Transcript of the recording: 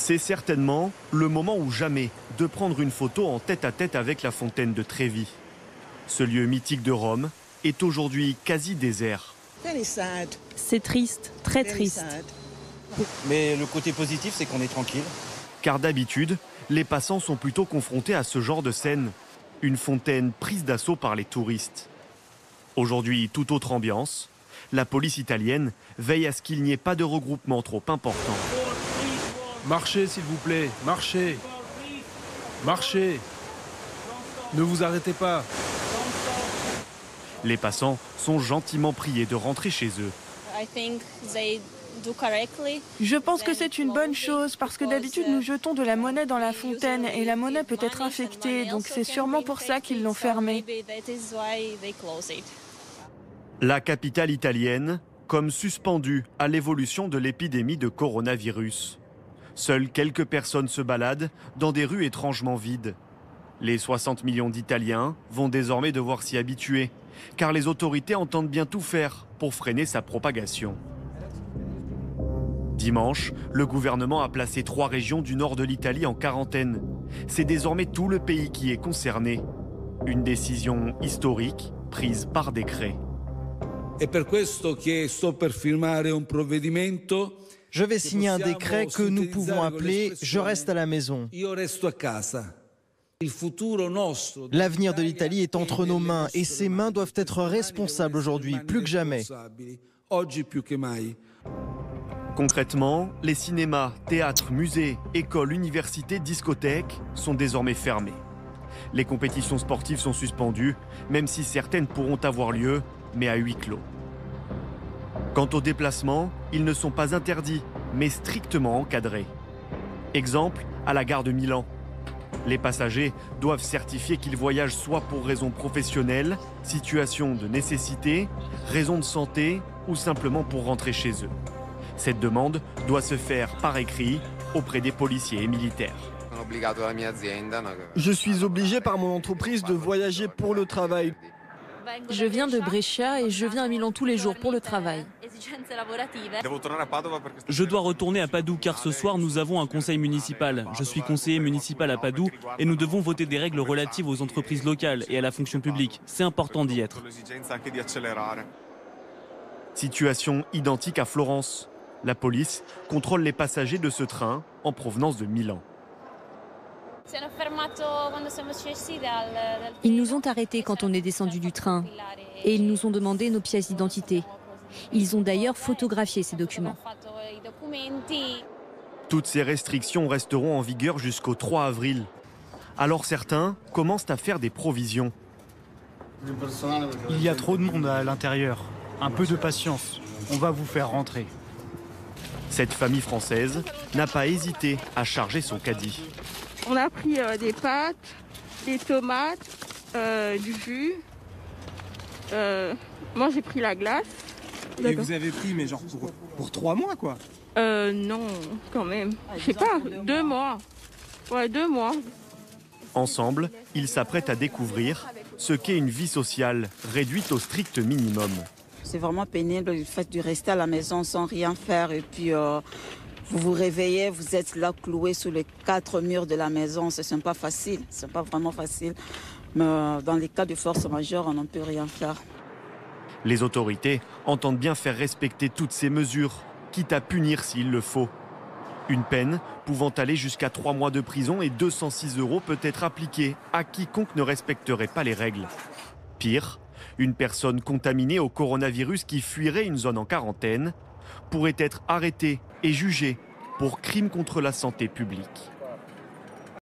C'est certainement le moment ou jamais de prendre une photo en tête-à-tête avec la fontaine de Trevi. Ce lieu mythique de Rome est aujourd'hui quasi désert. C'est triste, très triste. Mais le côté positif, c'est qu'on est tranquille. Car d'habitude, les passants sont plutôt confrontés à ce genre de scène. Une fontaine prise d'assaut par les touristes. Aujourd'hui, toute autre ambiance. La police italienne veille à ce qu'il n'y ait pas de regroupement trop important. Marchez, s'il vous plaît, marchez. Marchez. Ne vous arrêtez pas. Les passants sont gentiment priés de rentrer chez eux. Je pense que c'est une bonne chose parce que d'habitude nous jetons de la monnaie dans la fontaine et la monnaie peut être infectée, donc c'est sûrement pour ça qu'ils l'ont fermée. La capitale italienne, comme suspendue à l'évolution de l'épidémie de coronavirus. Seules quelques personnes se baladent dans des rues étrangement vides. Les 60 millions d'Italiens vont désormais devoir s'y habituer, car les autorités entendent bien tout faire pour freiner sa propagation. Dimanche, le gouvernement a placé 3 régions du nord de l'Italie en quarantaine. C'est désormais tout le pays qui est concerné. Une décision historique prise par décret. Je vais signer un décret que nous pouvons appeler « Je reste à la maison ». L'avenir de l'Italie est entre nos mains et ces mains doivent être responsables aujourd'hui, plus que jamais. Concrètement, les cinémas, théâtres, musées, écoles, universités, discothèques sont désormais fermés. Les compétitions sportives sont suspendues, même si certaines pourront avoir lieu, mais à huis clos. Quant aux déplacements, ils ne sont pas interdits, mais strictement encadrés. Exemple, à la gare de Milan. Les passagers doivent certifier qu'ils voyagent soit pour raisons professionnelles, situation de nécessité, raison de santé ou simplement pour rentrer chez eux. Cette demande doit se faire par écrit auprès des policiers et militaires. Je suis obligé par mon entreprise de voyager pour le travail. Je viens de Brescia et je viens à Milan tous les jours pour le travail. Je dois retourner à Padoue car ce soir nous avons un conseil municipal. Je suis conseiller municipal à Padoue et nous devons voter des règles relatives aux entreprises locales et à la fonction publique. C'est important d'y être. Situation identique à Florence. La police contrôle les passagers de ce train en provenance de Milan. Ils nous ont arrêtés quand on est descendu du train et ils nous ont demandé nos pièces d'identité. Ils ont d'ailleurs photographié ces documents. Toutes ces restrictions resteront en vigueur jusqu'au 3 avril. Alors certains commencent à faire des provisions. Il y a trop de monde à l'intérieur. Un peu de patience. On va vous faire rentrer. Cette famille française n'a pas hésité à charger son caddie. On a pris des pâtes, des tomates, du jus. Moi, j'ai pris la glace. Et vous avez pris, mais genre pour 3 mois, quoi. Non, quand même. Je sais pas, 2 mois. Ouais, 2 mois. Ensemble, ils s'apprêtent à découvrir ce qu'est une vie sociale réduite au strict minimum. C'est vraiment pénible le fait de rester à la maison sans rien faire et puis vous vous réveillez, vous êtes là cloué sous les 4 murs de la maison. Ce n'est pas facile, c'est pas vraiment facile. Mais dans les cas de force majeure, on ne peut rien faire. Les autorités entendent bien faire respecter toutes ces mesures, quitte à punir s'il le faut. Une peine pouvant aller jusqu'à 3 mois de prison et 206 € peut être appliquée à quiconque ne respecterait pas les règles. Pire, une personne contaminée au coronavirus qui fuirait une zone en quarantaine pourrait être arrêtée et jugée pour crime contre la santé publique.